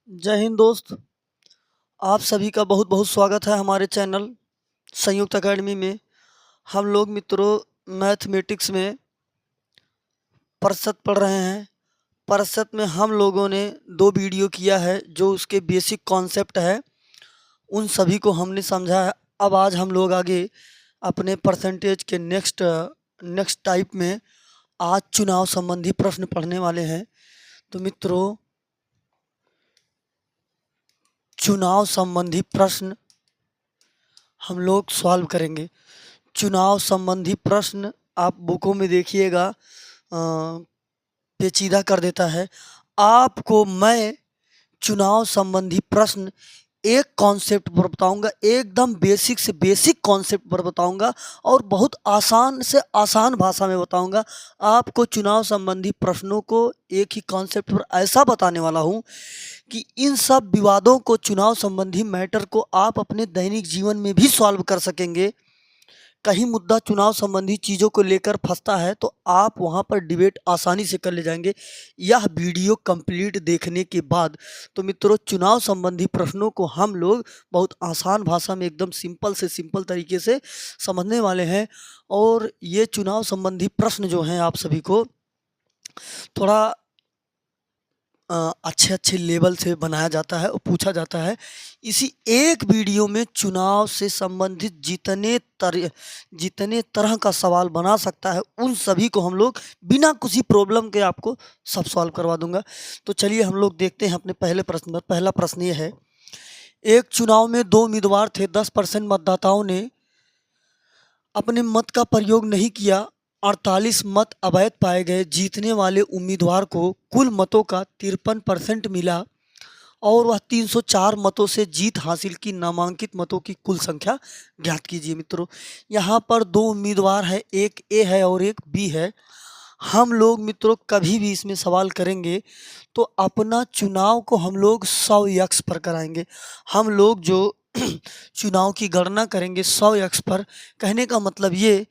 जय हिंद दोस्त। आप सभी का बहुत बहुत स्वागत है हमारे चैनल संयुक्त एकेडमी में। हम लोग मित्रों मैथमेटिक्स में प्रतिशत पढ़ रहे हैं। प्रतिशत में हम लोगों ने 2 वीडियो किया है जो उसके बेसिक कॉन्सेप्ट है, उन सभी को हमने समझा है। अब आज हम लोग आगे अपने परसेंटेज के नेक्स्ट टाइप में आज चुनाव संबंधी प्रश्न पढ़ने वाले हैं। तो मित्रों, चुनाव संबंधी प्रश्न हम लोग सॉल्व करेंगे। चुनाव संबंधी प्रश्न आप बुकों में देखिएगा, पेचीदा कर देता है। आपको मैं चुनाव संबंधी प्रश्न एक कॉन्सेप्ट पर बताऊंगा, एकदम बेसिक से बेसिक कॉन्सेप्ट पर बताऊंगा और बहुत आसान से आसान भाषा में बताऊंगा। आपको चुनाव संबंधी प्रश्नों को एक ही कॉन्सेप्ट पर ऐसा बताने वाला हूं कि इन सब विवादों को, चुनाव संबंधी मैटर को आप अपने दैनिक जीवन में भी सॉल्व कर सकेंगे। कहीं मुद्दा चुनाव संबंधी चीज़ों को लेकर फंसता है तो आप वहां पर डिबेट आसानी से कर ले जाएंगे। यह वीडियो कंप्लीट देखने के बाद तो मित्रों, चुनाव संबंधी प्रश्नों को हम लोग बहुत आसान भाषा में, एकदम सिंपल से सिंपल तरीके से समझने वाले हैं। और ये चुनाव संबंधी प्रश्न जो हैं आप सभी को थोड़ा अच्छे अच्छे लेवल से बनाया जाता है और पूछा जाता है। इसी एक वीडियो में चुनाव से संबंधित जितने तरह का सवाल बना सकता है उन सभी को हम लोग बिना किसी प्रॉब्लम के आपको सब सॉल्व करवा दूंगा। तो चलिए हम लोग देखते हैं अपने पहले प्रश्न पर। पहला प्रश्न ये है, एक चुनाव में 2 उम्मीदवार थे। 10% मतदाताओं ने अपने मत का प्रयोग नहीं किया। 48 मत अवैध पाए गए। जीतने वाले उम्मीदवार को कुल मतों का 53% मिला और वह 304 मतों से जीत हासिल की। नामांकित मतों की कुल संख्या ज्ञात कीजिए। मित्रों, यहाँ पर 2 उम्मीदवार है, एक ए है और एक बी है। हम लोग मित्रों कभी भी इसमें सवाल करेंगे तो अपना चुनाव को हम लोग 100x पर कराएंगे। हम लोग जो चुनाव की गणना करेंगे 100x पर, कहने का मतलब ये,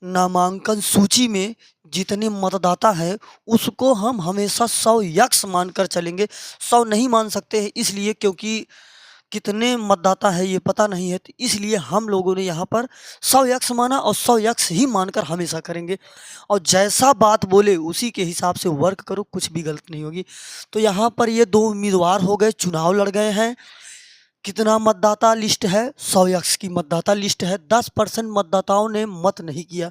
नामांकन सूची में जितने मतदाता हैं उसको हम हमेशा 100x मानकर चलेंगे। 100 नहीं मान सकते हैं इसलिए क्योंकि कितने मतदाता है ये पता नहीं है, तो इसलिए हम लोगों ने यहाँ पर 100x माना और 100x ही मानकर हमेशा करेंगे। और जैसा बात बोले उसी के हिसाब से वर्क करो, कुछ भी गलत नहीं होगी। तो यहाँ पर ये 2 उम्मीदवार हो गए, चुनाव लड़ गए हैं। कितना मतदाता लिस्ट है? 100x की मतदाता लिस्ट है। 10% मतदाताओं ने मत नहीं किया।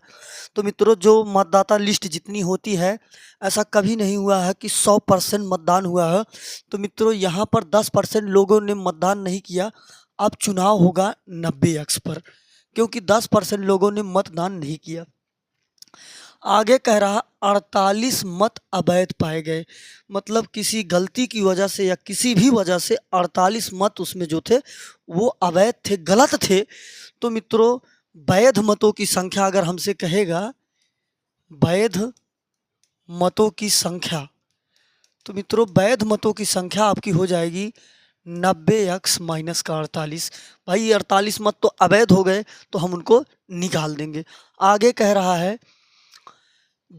तो मित्रों, जो मतदाता लिस्ट जितनी होती है, ऐसा कभी नहीं हुआ है कि 100% मतदान हुआ है। तो मित्रों, यहाँ पर 10% लोगों ने मतदान नहीं किया। अब चुनाव होगा 90x पर, क्योंकि 10% लोगों ने मतदान नहीं किया। आगे कह रहा 48 मत अवैध पाए गए, मतलब किसी गलती की वजह से या किसी भी वजह से 48 मत उसमें जो थे वो अवैध थे, गलत थे। तो मित्रों, वैध मतों की संख्या अगर हमसे कहेगा वैध मतों की संख्या, तो मित्रों वैध मतों की संख्या आपकी हो जाएगी 90x माइनस का 48। भाई 48 मत तो अवैध हो गए तो हम उनको निकाल देंगे। आगे कह रहा है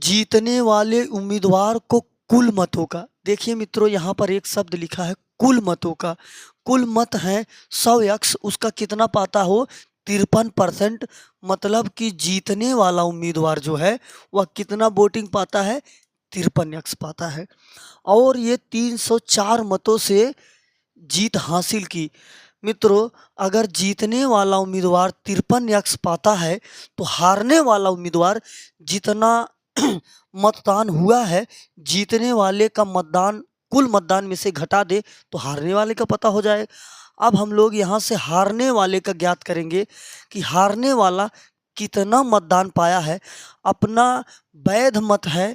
जीतने वाले उम्मीदवार को कुल मतों का, देखिए मित्रों यहाँ पर एक शब्द लिखा है कुल मतों का। कुल मत है 100x, उसका कितना पाता हो? 53%। मतलब कि जीतने वाला उम्मीदवार जो है वह कितना वोटिंग पाता है? 53x पाता है। और ये 304 मतों से जीत हासिल की। मित्रों, अगर जीतने वाला उम्मीदवार 53x पाता है तो हारने वाला उम्मीदवार जितना मतदान हुआ है, जीतने वाले का मतदान कुल मतदान में से घटा दे तो हारने वाले का पता हो जाए। अब हम लोग यहाँ से हारने वाले का ज्ञात करेंगे कि हारने वाला कितना मतदान पाया है। अपना वैध मत है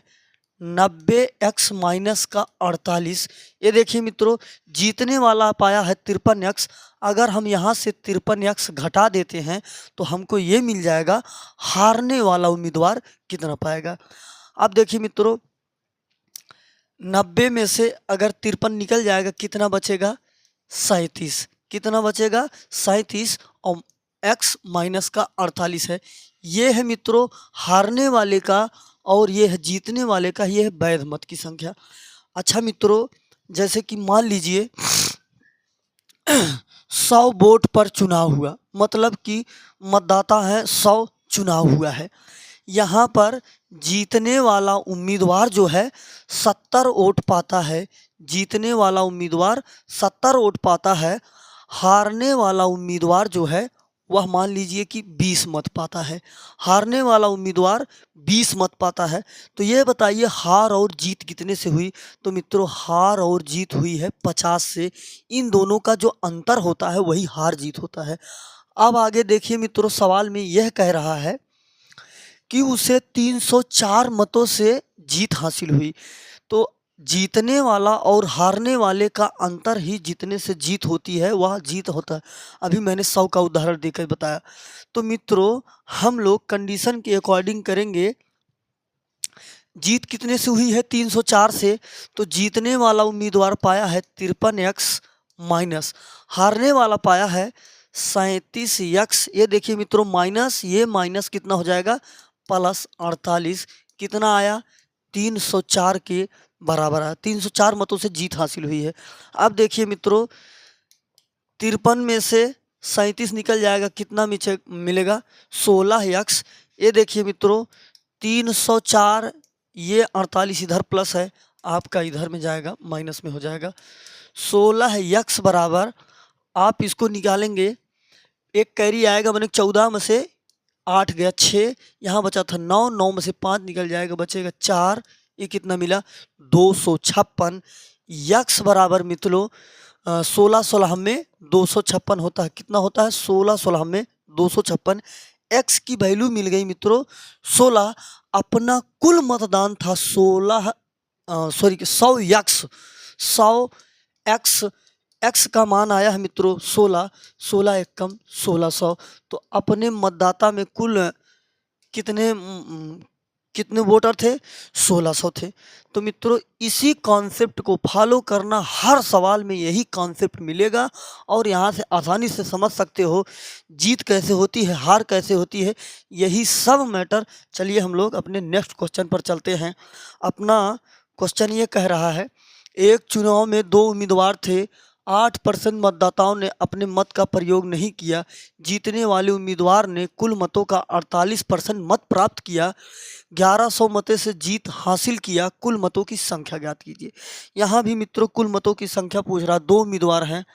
90x माइनस का 48। ये देखिए मित्रों, जीतने वाला पाया है 53x। अगर हम यहाँ से 53x घटा देते हैं तो हमको ये मिल जाएगा हारने वाला उम्मीदवार कितना पाएगा। अब देखिए मित्रों, 90 में से अगर 53 निकल जाएगा, कितना बचेगा? 37। कितना बचेगा? 37। और x माइनस का 48 है। ये है मित्रों हारने वाले का और ये है जीतने वाले का, ये है वैध मत की संख्या। अच्छा मित्रों, जैसे कि मान लीजिए 100 वोट पर चुनाव हुआ, मतलब कि मतदाता हैं 100, चुनाव हुआ है। यहाँ पर जीतने वाला उम्मीदवार जो है 70 वोट पाता है, जीतने वाला उम्मीदवार 70 वोट पाता है। हारने वाला उम्मीदवार जो है वह मान लीजिए कि 20 मत पाता है, हारने वाला उम्मीदवार 20 मत पाता है। तो ये बताइए हार और जीत कितने से हुई? तो मित्रों हार और जीत हुई है 50 से। इन दोनों का जो अंतर होता है वही हार जीत होता है। अब आगे देखिए मित्रों, सवाल में यह कह रहा है कि उसे 304 मतों से जीत हासिल हुई। तो जीतने वाला और हारने वाले का अंतर ही जितने से जीत होती है वह जीत होता है। अभी मैंने 100 का उदाहरण देकर बताया। तो मित्रों हम लोग कंडीशन के अकॉर्डिंग करेंगे। जीत कितने से हुई है? 304 से। तो जीतने वाला उम्मीदवार पाया है 53x माइनस, हारने वाला पाया है 37x। ये देखिए मित्रों माइनस, ये माइनस कितना हो जाएगा? प्लस 48। कितना आया? 304 के बराबर आया। 304 मतों से जीत हासिल हुई है। अब देखिए मित्रों 53 में से 37 निकल जाएगा, कितना मिलेगा? 16x। ये देखिए मित्रों 304, ये 48 इधर प्लस है, आपका इधर में जाएगा माइनस में हो जाएगा। 16x बराबर, आप इसको निकालेंगे, एक कैरी आएगा, मैंने 14 में से 8 गया 6, यहाँ बचा था 9, 9 में से 5 निकल जाएगा, बचेगा 4। ये कितना मिला? 256। यक्स बराबर मित्रों 16 16 में 256 होता है। कितना होता है? 16 16 में 256। एक्स की वैल्यू मिल गई मित्रों 16। अपना कुल मतदान था 100 यक्स, 100 एक्स, एक्स का मान आया है मित्रों 16, 16 एक कम 1600। तो अपने मतदाता में कुल कितने वोटर थे? 1600 थे। तो मित्रों इसी कॉन्सेप्ट को फॉलो करना, हर सवाल में यही कॉन्सेप्ट मिलेगा और यहाँ से आसानी से समझ सकते हो जीत कैसे होती है, हार कैसे होती है, यही सब मैटर। चलिए हम लोग अपने नेक्स्ट क्वेश्चन पर चलते हैं। अपना क्वेश्चन ये कह रहा है, एक चुनाव में 2 उम्मीदवार थे, 8% मतदाताओं ने अपने मत का प्रयोग नहीं किया। जीतने वाले उम्मीदवार ने कुल मतों का 48% मत प्राप्त किया, 1100 मतों से जीत हासिल किया। कुल मतों की संख्या ज्ञात कीजिए। यहाँ भी मित्रों कुल मतों की संख्या पूछ रहा। 2 उम्मीदवार हैं,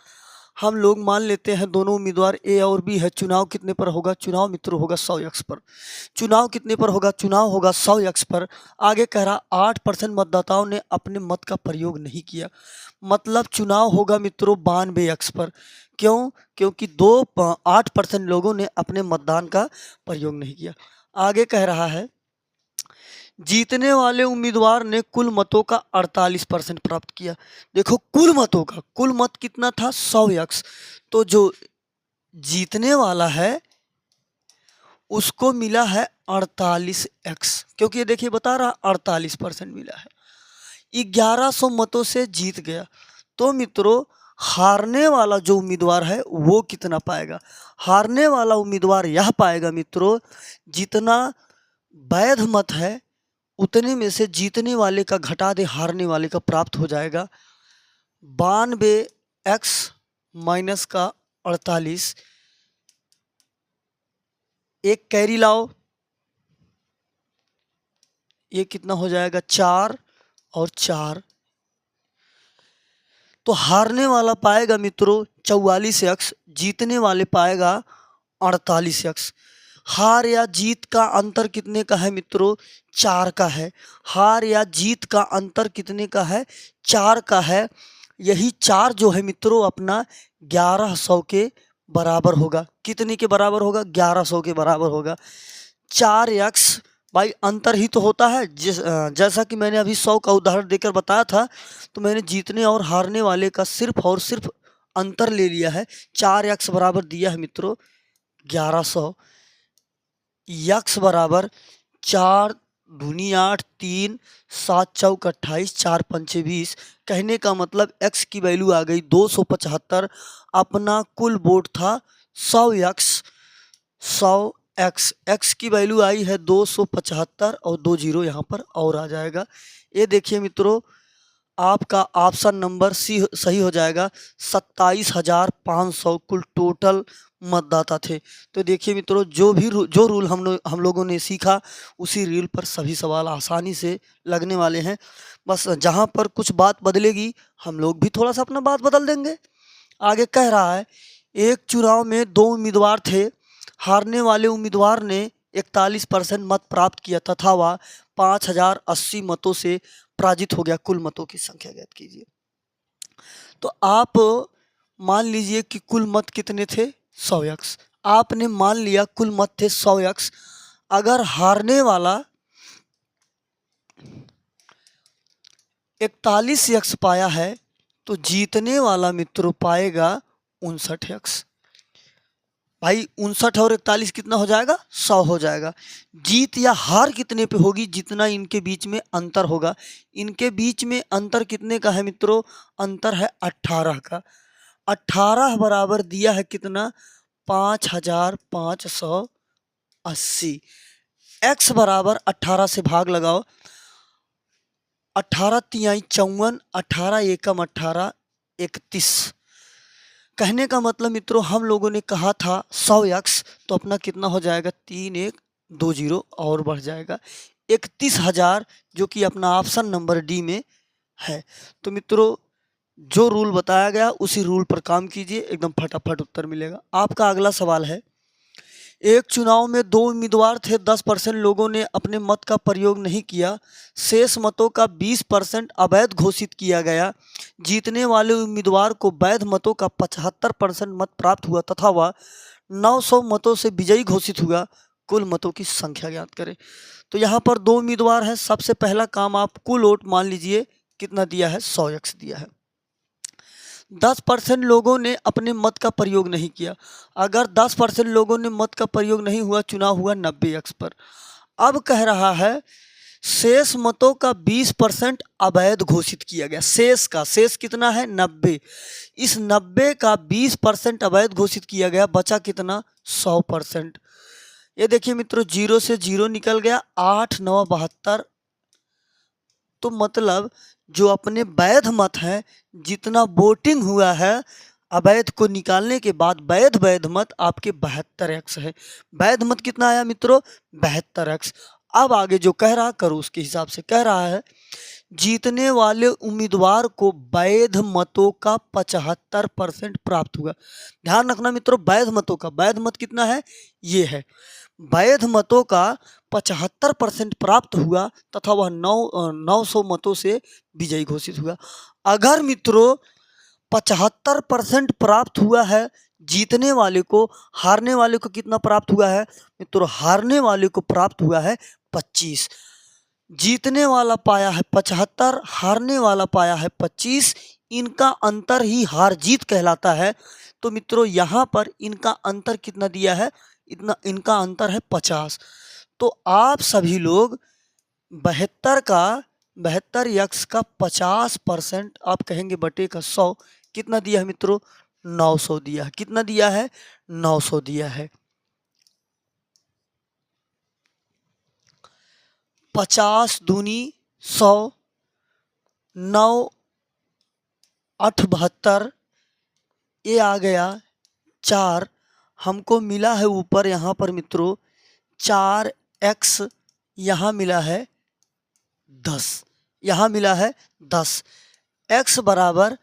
हम लोग मान लेते हैं दोनों उम्मीदवार ए और बी है। चुनाव कितने पर होगा? चुनाव मित्रों होगा 100x पर। चुनाव कितने पर होगा? चुनाव होगा 100x पर। आगे कह रहा 8% मतदाताओं ने अपने मत का प्रयोग नहीं किया, मतलब चुनाव होगा मित्रों 92x पर। क्यों? क्योंकि 8% लोगों ने अपने मतदान का प्रयोग नहीं किया। आगे कह रहा है जीतने वाले उम्मीदवार ने कुल मतों का 48% प्राप्त किया। देखो कुल मतों का, कुल मत कितना था? 100x। तो जो जीतने वाला है उसको मिला है 48x, क्योंकि ये देखिए बता रहा 48% मिला है। 1100 मतों से जीत गया। तो मित्रों हारने वाला जो उम्मीदवार है वो कितना पाएगा? हारने वाला उम्मीदवार यह पाएगा मित्रों जितना वैध मत है उतने में से जीतने वाले का घटा दे, हारने वाले का प्राप्त हो जाएगा। 92x माइनस का 48, एक कैरी लाओ, ये कितना हो जाएगा? 4 और 4। तो हारने वाला पाएगा मित्रों 44x, जीतने वाले पाएगा 48x। हार या जीत का अंतर कितने का है मित्रों? 4 का है। हार या जीत का अंतर कितने का है? 4 का है। यही 4 जो है मित्रों अपना 1100 के बराबर होगा। कितने के बराबर होगा? 1100 के बराबर होगा। 4x भाई अंतर ही तो होता है। जैसा कि मैंने अभी 100 का उदाहरण देकर बताया था, तो मैंने जीतने और हारने वाले का सिर्फ और सिर्फ अंतर ले लिया है। 4x बराबर दिया है मित्रों 1100। यक्स बराबर 4 दूनी 8, 3 7 चौक 28, 4 पंचे 20। कहने का मतलब एक्स की वैल्यू आ गई 275। अपना कुल वोट था 100x, 100x, एक्स की वैल्यू आई है 275 और 2 जीरो यहाँ पर और आ जाएगा। ये देखिए मित्रों आपका ऑप्शन नंबर सी सही हो जाएगा। 27,500 कुल टोटल मतदाता थे। तो देखिए मित्रों, जो रूल हम लोगों ने सीखा उसी रूल पर सभी सवाल आसानी से लगने वाले हैं। बस जहाँ पर कुछ बात बदलेगी हम लोग भी थोड़ा सा अपना बात बदल देंगे। आगे कह रहा है, एक चुनाव में 2 उम्मीदवार थे। हारने वाले उम्मीदवार ने 41% मत प्राप्त किया तथा वह 5,080 मतों से पराजित हो गया। कुल मतों की संख्या ज्ञात कीजिए। तो आप मान लीजिए कि कुल मत कितने थे? 100x। आपने मान लिया कुल मत थे 100x। अगर हारने वाला 41x पाया है तो जीतने वाला मित्रों पाएगा 59x। भाई 59 और 41 कितना हो जाएगा? 100 हो जाएगा। जीत या हार कितने पे होगी? जितना इनके बीच में अंतर होगा। इनके बीच में अंतर कितने का है मित्रों? अंतर है 18 का। 18 बराबर दिया है कितना? 5,580। x बराबर 18 से भाग लगाओ। 18 तिहाई 54, 18 एकम 18, 31। कहने का मतलब मित्रों, हम लोगों ने कहा था 100x, तो अपना कितना हो जाएगा? 3120 और बढ़ जाएगा 31,000, जो कि अपना ऑप्शन नंबर डी में है। तो मित्रों, जो रूल बताया गया उसी रूल पर काम कीजिए, एकदम फटाफट उत्तर मिलेगा। आपका अगला सवाल है, एक चुनाव में 2 उम्मीदवार थे। 10% लोगों ने अपने मत का प्रयोग नहीं किया। शेष मतों का 20% अवैध घोषित किया गया। जीतने वाले उम्मीदवार को वैध मतों का 75% मत प्राप्त हुआ तथा वह 900 मतों से विजयी घोषित हुआ। कुल मतों की संख्या ज्ञात करें। तो यहाँ पर 2 उम्मीदवार हैं। सबसे पहला काम, आप कुल वोट मान लीजिए कितना दिया है? 100x दिया है। 10% लोगों ने अपने मत का प्रयोग नहीं किया। अगर 10% लोगों ने मत का प्रयोग नहीं हुआ, चुनाव हुआ 90x पर। अब कह रहा है शेष मतों का 20% अवैध घोषित किया गया। शेष कितना है? 90। इस 90 का 20% अवैध घोषित किया गया, बचा कितना? 100%। ये देखिए मित्रों, 0 से 0 निकल गया, 8 9 72। तो मतलब जो अपने वैध मत हैं, जितना वोटिंग हुआ है अवैध को निकालने के बाद, वैध मत आपके 72x है। वैध मत कितना आया मित्रों? 72x। अब आगे जो कह रहा करो उसके हिसाब से कह रहा है, जीतने वाले उम्मीदवार को वैध मतों का 75% प्राप्त हुआ। ध्यान रखना मित्रों, वैध मतों का, वैध मत कितना है? ये है। वैध मतों का 75% प्राप्त हुआ तथा वह 900 मतों से विजयी घोषित हुआ। अगर मित्रों 75% प्राप्त हुआ है जीतने वाले को, हारने वाले को कितना प्राप्त हुआ है मित्रों? हारने वाले को प्राप्त हुआ है 25। जीतने वाला पाया है 75, हारने वाला पाया है 25। इनका अंतर ही हार जीत कहलाता है। तो मित्रों यहाँ पर इनका अंतर कितना दिया है? इनका अंतर है 50। तो आप सभी लोग 72x का 50% आप कहेंगे बटे का 100 कितना दिया है मित्रों? 900 दिया है। कितना दिया है? 900 दिया है। 50 दूनी 100, 9 8 72, ये आ गया 4। हमको मिला है ऊपर यहाँ पर मित्रों 4x, यहाँ मिला है 10, यहाँ मिला है 10। x बराबर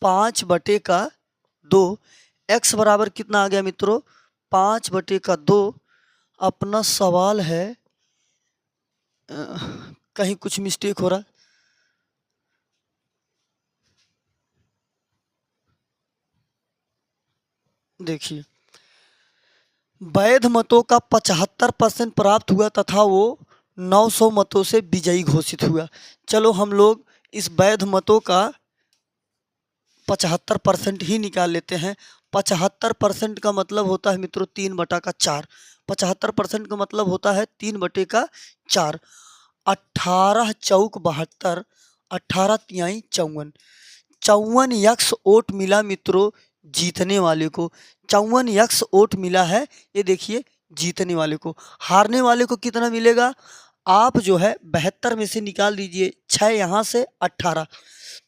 5/2। x बराबर कितना आ गया मित्रों? 5/2। अपना सवाल है, कहीं कुछ मिस्टेक हो रहा? देखिए, वैध मतों का 75% प्राप्त हुआ तथा वो 900 मतों से विजयी घोषित हुआ। चलो हम लोग इस वैध मतों का 75% ही निकाल लेते हैं। 75% का मतलब होता है मित्रों 3/4। 75% का मतलब होता है 3/4। 18 चौक 72, 18 तिहाई 54। 54x वोट मिला मित्रों जीतने वाले को। 54x वोट मिला है, ये देखिए जीतने वाले को। हारने वाले को कितना मिलेगा? आप जो है 72 में से निकाल दीजिए 6 यहाँ से 18।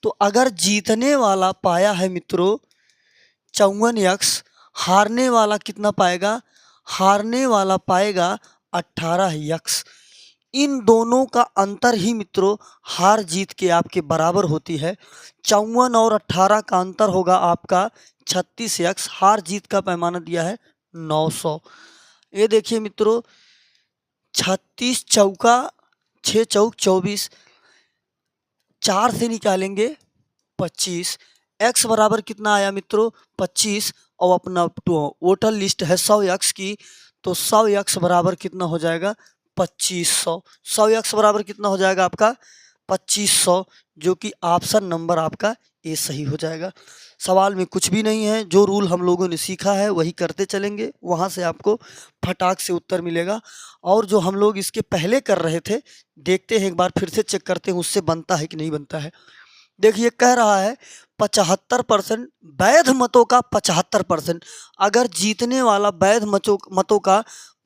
तो अगर जीतने वाला पाया है मित्रों 54x, हारने वाला कितना पाएगा? हारने वाला पाएगा 18x। इन दोनों का अंतर ही मित्रों हार जीत के आपके बराबर होती है। 54 और 18 का अंतर होगा आपका 36x। हार जीत का पैमाना दिया है 900। ये देखिए मित्रों 36 चौका 6 चौक 24, 4 से निकालेंगे 25। x बराबर कितना आया मित्रों? 25। और अपना टोटल लिस्ट है 100x की, तो 100x बराबर कितना हो जाएगा? 2500। 100x बराबर कितना हो जाएगा आपका? 2500, जो कि ऑप्शन नंबर आपका ए सही हो जाएगा। सवाल में कुछ भी नहीं है, जो रूल हम लोगों ने सीखा है वही करते चलेंगे, वहाँ से आपको फटाक से उत्तर मिलेगा। और जो हम लोग इसके पहले कर रहे थे, देखते हैं एक बार फिर से चेक करते हैं उससे बनता है कि नहीं बनता है। देखिए कह रहा है 75% वैध मतों का 75%। अगर जीतने वाला वैध मतों का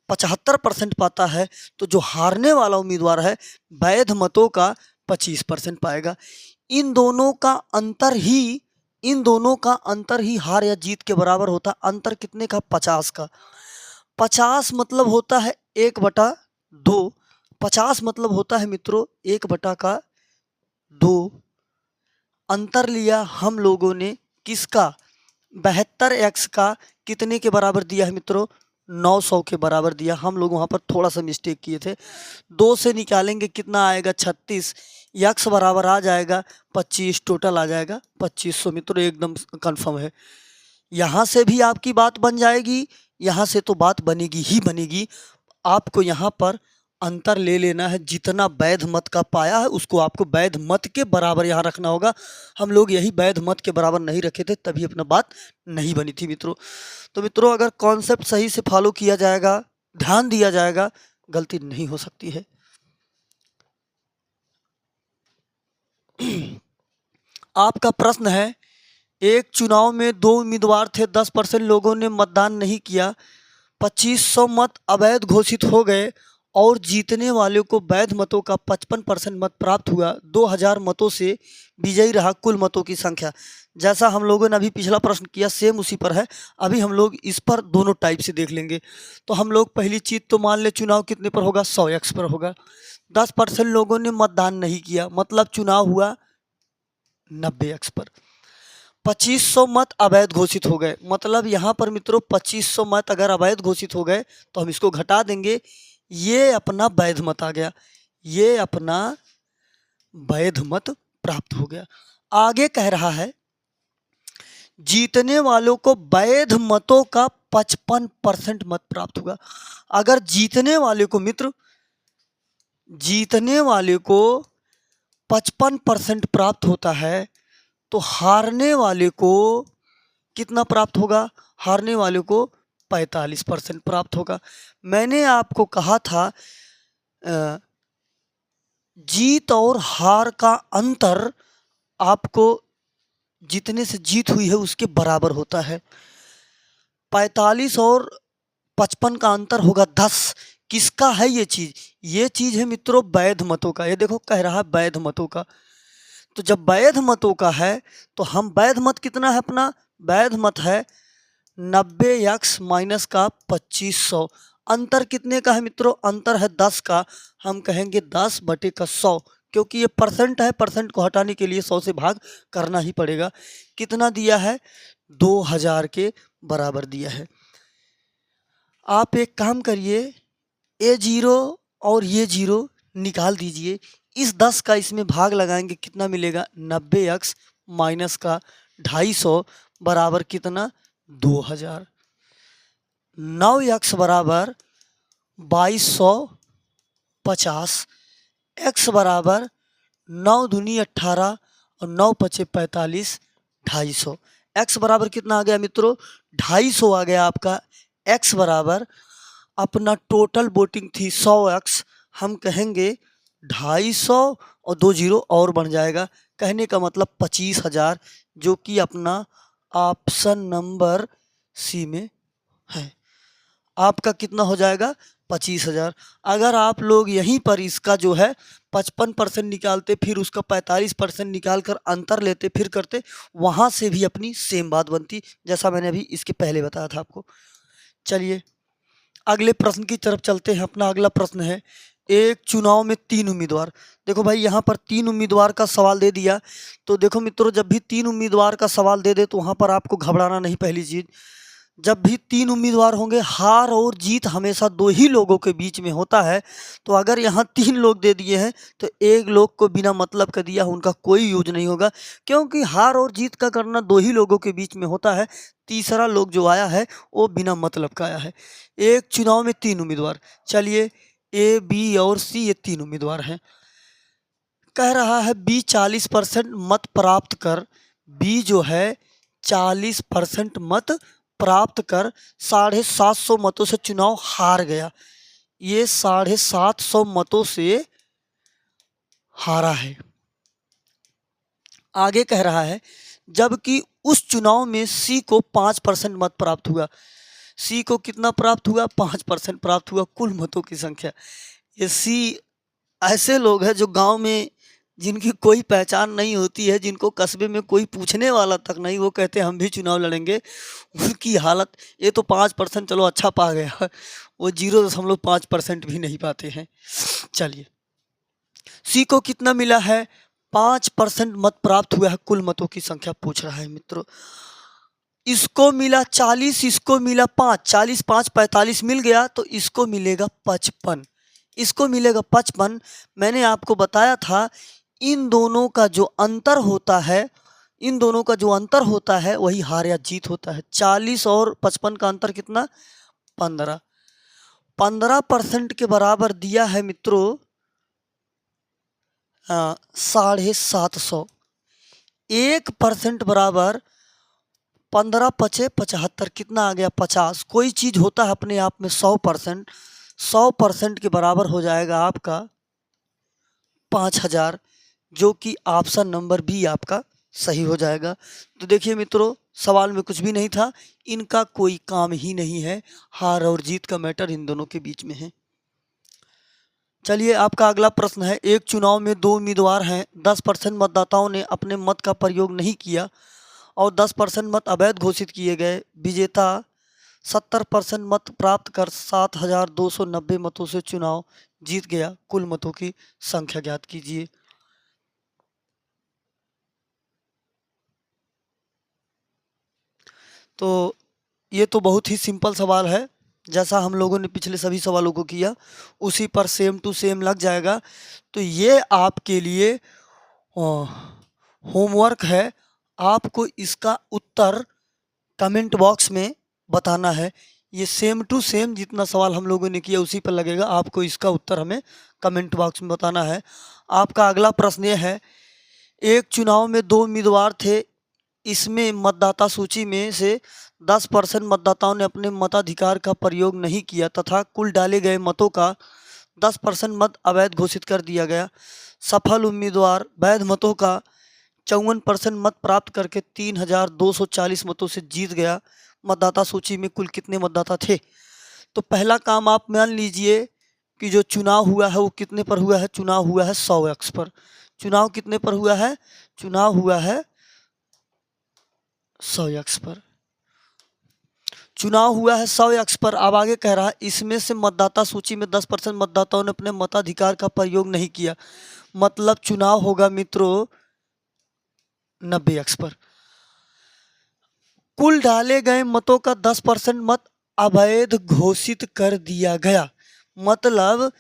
75% पाता है, तो जो हारने वाला उम्मीदवार है वैध मतों का 25% पाएगा। इन दोनों का अंतर ही हार या जीत के बराबर होता। अंतर कितने का? 50 का। 50 मतलब होता है 1/2। 50 मतलब होता है मित्रों 1/2। अंतर लिया हम लोगों ने किसका? 72x का कितने के बराबर दिया है मित्रों? 900 के बराबर दिया। हम लोग वहाँ पर थोड़ा सा मिस्टेक किए थे। 2 से निकालेंगे कितना आएगा? 36। x बराबर आ जाएगा 25, टोटल आ जाएगा 2500 मित्रों, एकदम कंफर्म है। यहाँ से भी आपकी बात बन जाएगी, यहाँ से तो बात बनेगी ही बनेगी। आपको यहाँ पर अंतर ले लेना है। जितना वैध मत का पाया है उसको आपको वैध मत के बराबर यहाँ रखना होगा। हम लोग यही वैध मत के बराबर नहीं रखे थे, तभी अपना बात नहीं बनी थी मित्रों। तो मित्रों अगर कॉन्सेप्ट सही से फॉलो किया जाएगा, ध्यान दिया जाएगा, गलती नहीं हो सकती है। आपका प्रश्न है, एक चुनाव में 2 उम्मीदवार थे, 10% लोगों ने मतदान नहीं किया, 2500 मत अवैध घोषित हो गए और जीतने वाले को वैध मतों का 55% मत प्राप्त हुआ। 2000 मतों से विजयी रहा कुल मतों की संख्या। जैसा हम लोगों ने अभी पिछला प्रश्न किया सेम उसी पर है। अभी हम लोग इस पर दोनों टाइप से देख लेंगे। तो हम लोग पहली चीज़ तो मान ले चुनाव कितने पर होगा? 100x पर होगा। 10% लोगों ने मतदान नहीं किया, मतलब चुनाव हुआ 90x पर। 2500 मत अवैध घोषित हो गए, मतलब यहाँ पर मित्रों 2500 मत अगर अवैध घोषित हो गए तो हम इसको घटा देंगे, ये अपना वैध मत आ गया, ये अपना वैध मत प्राप्त हो गया। आगे कह रहा है जीतने वालों को वैध मतों का 55% मत प्राप्त होगा। अगर जीतने वाले को मित्र, जीतने वाले को 55% प्राप्त होता है, तो हारने वाले को कितना प्राप्त होगा? हारने वाले को 45% प्राप्त होगा। मैंने आपको कहा था जीत और हार का अंतर आपको जितने से जीत हुई है उसके बराबर होता है। 45 और 55 का अंतर होगा 10। किसका है ये चीज़? ये चीज़ है मित्रों वैध मतों का। ये देखो कह रहा है वैध मतों का। तो जब वैध मतों का है तो हम वैध मत कितना है अपना? वैध मत है 90x माइनस का 2500। अंतर कितने का है मित्रों? अंतर है 10 का। हम कहेंगे 10/100, क्योंकि ये परसेंट है, परसेंट को हटाने के लिए 100 से भाग करना ही पड़ेगा। कितना दिया है? 2000 के बराबर दिया है। आप एक काम करिए, ये 0 और ये 0 निकाल दीजिए। इस 10 का इसमें भाग लगाएंगे कितना मिलेगा? 90x माइनस का 250 बराबर कितना? 2000। 9x बराबर 2250, x बराबर 9 दूनी 18 और 9 पचे 45, 250। x बराबर कितना आ गया मित्रों? 250 आ गया आपका। x बराबर अपना टोटल वोटिंग थी 100x, हम कहेंगे 250 और 2 0 और बढ़ जाएगा, कहने का मतलब 25,000, जो कि अपना ऑप्शन नंबर सी में है। आपका कितना हो जाएगा 25,000। अगर आप लोग यहीं पर इसका जो है 55% निकालते, फिर उसका 45% निकाल कर अंतर लेते, फिर करते, वहाँ से भी अपनी सेम बात बनती, जैसा मैंने अभी इसके पहले बताया था आपको। चलिए अगले प्रश्न की तरफ चलते हैं। अपना अगला प्रश्न है, एक चुनाव में 3 उम्मीदवार। देखो भाई यहाँ पर 3 उम्मीदवार का सवाल दे दिया। तो देखो मित्रों, जब भी 3 उम्मीदवार का सवाल दे दे तो वहाँ पर आपको घबराना नहीं। पहली चीज़, जब भी 3 उम्मीदवार होंगे, हार और जीत हमेशा 2 ही लोगों के बीच में होता है। तो अगर यहाँ 3 लोग दे दिए हैं तो एक लोग को बिना मतलब का दिया, उनका कोई यूज नहीं होगा, क्योंकि हार और जीत का करना 2 ही लोगों के बीच में होता है। तीसरा लोग जो आया है वो बिना मतलब का आया है। एक चुनाव में 3 उम्मीदवार। चलिए ए, बी और सी, ये 3 उम्मीदवार हैं। कह रहा है बी 40% मत प्राप्त कर, बी जो है 40% मत प्राप्त कर 750 मतों से चुनाव हार गया। ये 750 मतों से हारा है। आगे कह रहा है जबकि उस चुनाव में सी को 5% मत प्राप्त हुआ। सी को कितना प्राप्त हुआ? 5% प्राप्त हुआ कुल मतों की संख्या। ये सी ऐसे लोग हैं जो गांव में जिनकी कोई पहचान नहीं होती है, जिनको कस्बे में कोई पूछने वाला तक नहीं, वो कहते हैं हम भी चुनाव लड़ेंगे। उनकी हालत, ये तो 5% चलो अच्छा पा गया, वो 0.5% भी नहीं पाते हैं। चलिए सी को कितना मिला है? 5% मत प्राप्त हुआ है कुल मतों की संख्या पूछ रहा है मित्रों। इसको मिला 40, इसको मिला 5, 40 5 45 मिल गया, तो इसको मिलेगा 55, इसको मिलेगा 55। मैंने आपको बताया था इन दोनों का जो अंतर होता है, इन दोनों का जो अंतर होता है वही हार या जीत होता है। 40 और 55 का अंतर कितना? 15। 15% के बराबर दिया है मित्रों 750। 1% बराबर 15 पचे 75, कितना आ गया? 50। कोई चीज़ होता है अपने आप में 100%, 100% के बराबर हो जाएगा आपका 5000, जो कि ऑप्शन नंबर बी आपका सही हो जाएगा। तो देखिए मित्रों, सवाल में कुछ भी नहीं था, इनका कोई काम ही नहीं है, हार और जीत का मैटर इन दोनों के बीच में है। चलिए आपका अगला प्रश्न है, एक चुनाव में 2 उम्मीदवार हैं, 10% मतदाताओं ने अपने मत का प्रयोग नहीं किया और 10% मत अवैध घोषित किए गए। विजेता 70% मत प्राप्त कर 7290 मतों से चुनाव जीत गया। कुल मतों की संख्या ज्ञात कीजिए। तो ये तो बहुत ही सिंपल सवाल है, जैसा हम लोगों ने पिछले सभी सवालों को किया उसी पर सेम टू सेम लग जाएगा। तो ये आपके लिए होमवर्क है, आपको इसका उत्तर कमेंट बॉक्स में बताना है। ये सेम टू सेम जितना सवाल हम लोगों ने किया उसी पर लगेगा, आपको इसका उत्तर हमें कमेंट बॉक्स में बताना है। आपका अगला प्रश्न ये है, एक चुनाव में 2 उम्मीदवार थे, इसमें मतदाता सूची में से 10% मतदाताओं ने अपने मताधिकार का प्रयोग नहीं किया तथा कुल डाले गए मतों का 10% मत अवैध घोषित कर दिया गया। सफल उम्मीदवार वैध मतों का 54% मत प्राप्त करके 3240 मतों से जीत गया। मतदाता सूची में कुल कितने मतदाता थे? तो पहला काम आप मान लीजिए कि जो चुनाव हुआ है वो कितने पर हुआ है? चुनाव हुआ है 100x पर। चुनाव कितने पर हुआ है? चुनाव हुआ है 100x पर। चुनाव हुआ है 100x पर। अब आगे कह रहा है इसमें से मतदाता सूची में 10% मतदाताओं ने अपने मताधिकार का प्रयोग नहीं किया, मतलब चुनाव होगा मित्रों 90x पर। कुल डाले गए मतों का 10% मत अवैध घोषित कर दिया गया, मतलब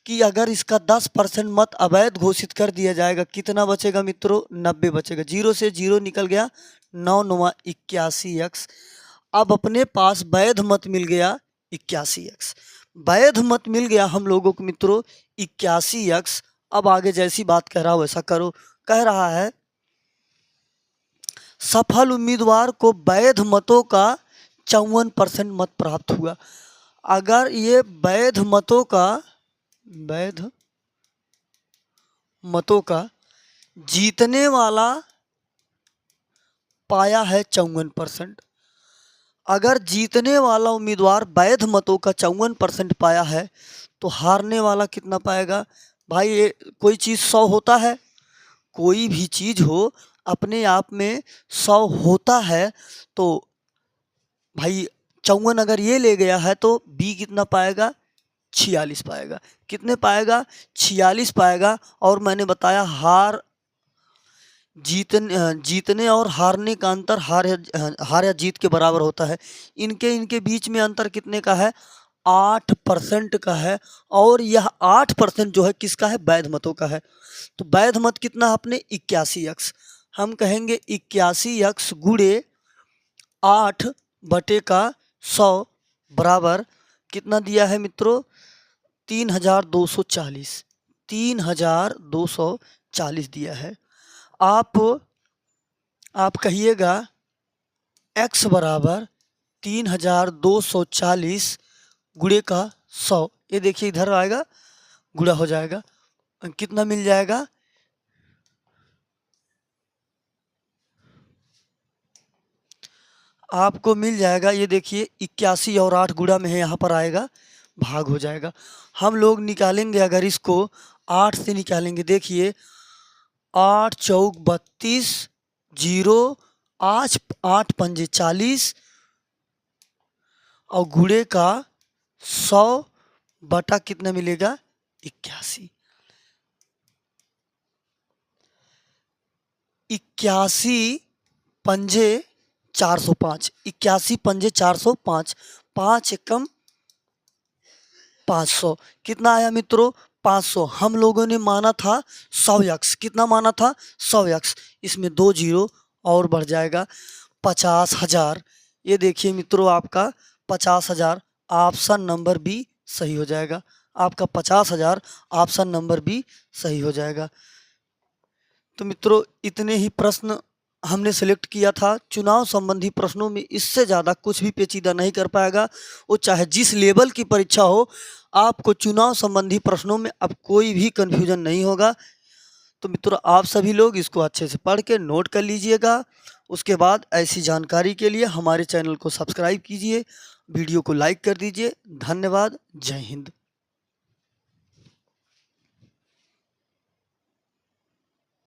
कि अगर इसका 10% मत अवैध घोषित कर दिया जाएगा, कितना बचेगा मित्रों? 90 बचेगा। 0 से 0 निकल गया, 9 9 81x। अब अपने पास वैध मत मिल गया 81x। वैध मत मिल गया हम लोगों को मित्रों 81x। अब आगे जैसी बात कह रहा हो वैसा करो। कह रहा है सफल उम्मीदवार को वैध मतों का 54% मत प्राप्त हुआ। अगर ये वैध मतों का जीतने वाला पाया है 54%, अगर जीतने वाला उम्मीदवार वैध मतों का 54% पाया है तो हारने वाला कितना पाएगा? भाई ये कोई चीज़ 100 होता है, कोई भी चीज़ हो अपने आप में 100 होता है, तो भाई 54 अगर ये ले गया है तो बी कितना पाएगा? 46 पाएगा। कितने पाएगा? 46 पाएगा। और मैंने बताया जीतने और हारने का अंतर हार या जीत के बराबर होता है। इनके बीच में अंतर कितने का है? 8% का है। और यह 8% जो है किसका है? वैध मतों का है। तो वैध मत कितना अपने 81x, हम कहेंगे 81x गुणे 8/100 बराबर कितना दिया है मित्रों? 3240। 3240 दिया है। आप कहिएगा x बराबर 3240 गुणे का 100। ये देखिए इधर आएगा, गुणा हो जाएगा, कितना मिल जाएगा? आपको मिल जाएगा, ये देखिए 81 और 8 गुणा में है, यहाँ पर आएगा भाग हो जाएगा। हम लोग निकालेंगे अगर इसको 8 से निकालेंगे, देखिए 8 चौक 32, 0 8 पंजे 40 और गुणे का 100 बटा कितना मिलेगा? 81। 81 पंजे 405। 81 पंजे 405। 5 एकम 500। कितना आया मित्रों? 500। हम लोगों ने माना था 100x। कितना माना था? 100x। इसमें 2 जीरो और बढ़ जाएगा, 50,000। ये देखिए मित्रों आपका 50,000, ऑप्शन नंबर बी सही हो जाएगा। आपका 50,000 ऑप्शन नंबर बी सही हो जाएगा। तो मित्रों इतने ही प्रश्न हमने सेलेक्ट किया था। चुनाव संबंधी प्रश्नों में इससे ज़्यादा कुछ भी पेचीदा नहीं कर पाएगा। वो चाहे जिस लेवल की परीक्षा हो, आपको चुनाव संबंधी प्रश्नों में अब कोई भी कन्फ्यूजन नहीं होगा। तो मित्रों आप सभी लोग इसको अच्छे से पढ़ के नोट कर लीजिएगा। उसके बाद ऐसी जानकारी के लिए हमारे चैनल को सब्सक्राइब कीजिए, वीडियो को लाइक कर दीजिए। धन्यवाद। जय हिंद।